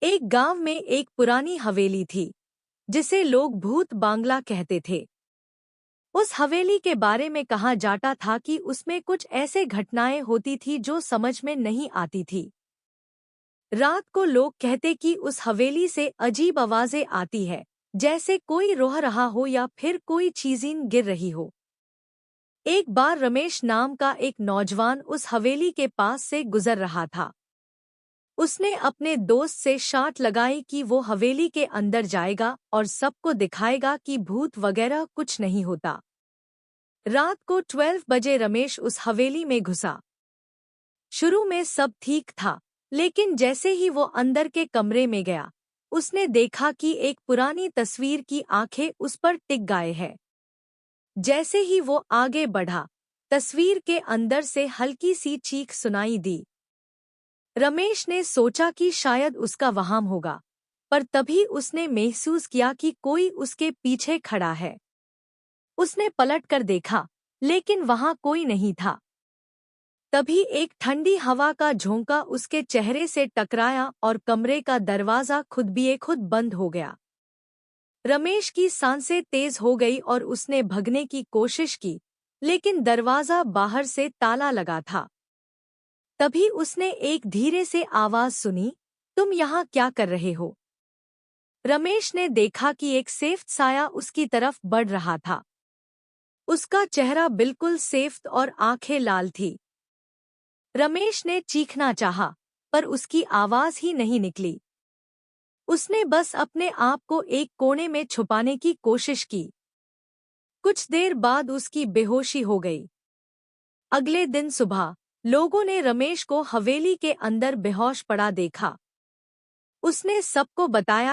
एक गांव में एक पुरानी हवेली थी जिसे लोग भूत बांग्ला कहते थे। उस हवेली के बारे में कहा जाता था कि उसमें कुछ ऐसे घटनाएं होती थी जो समझ में नहीं आती थी। रात को लोग कहते कि उस हवेली से अजीब आवाजें आती है, जैसे कोई रोह रहा हो या फिर कोई चीज़ें गिर रही हो। एक बार रमेश नाम का एक नौजवान उस हवेली के पास से गुजर रहा था। उसने अपने दोस्त से शर्त लगाई कि वो हवेली के अंदर जाएगा और सबको दिखाएगा कि भूत वगैरह कुछ नहीं होता। रात को 12 बजे रमेश उस हवेली में घुसा। शुरू में सब ठीक था, लेकिन जैसे ही वो अंदर के कमरे में गया, उसने देखा कि एक पुरानी तस्वीर की आंखें उस पर टिक गए हैं। जैसे ही वो आगे बढ़ा, तस्वीर के अंदर से हल्की सी चीख सुनाई दी। रमेश ने सोचा कि शायद उसका वहाम होगा, पर तभी उसने महसूस किया कि कोई उसके पीछे खड़ा है। उसने पलट कर देखा, लेकिन वहां कोई नहीं था। तभी एक ठंडी हवा का झोंका उसके चेहरे से टकराया और कमरे का दरवाजा खुद बेखुद बंद हो गया। रमेश की सांसें तेज हो गई और उसने भगने की कोशिश की, लेकिन दरवाजा बाहर से ताला लगा था। तभी उसने एक धीरे से आवाज सुनी, तुम यहाँ क्या कर रहे हो? रमेश ने देखा कि एक सेफ साया उसकी तरफ बढ़ रहा था। उसका चेहरा बिल्कुल सेफ और आंखें लाल थी। रमेश ने चीखना चाहा, पर उसकी आवाज ही नहीं निकली। उसने बस अपने आप को एक कोने में छुपाने की कोशिश की। कुछ देर बाद उसकी बेहोशी हो गई। अगले दिन सुबह लोगों ने रमेश को हवेली के अंदर बेहोश पड़ा देखा। उसने सबको बताया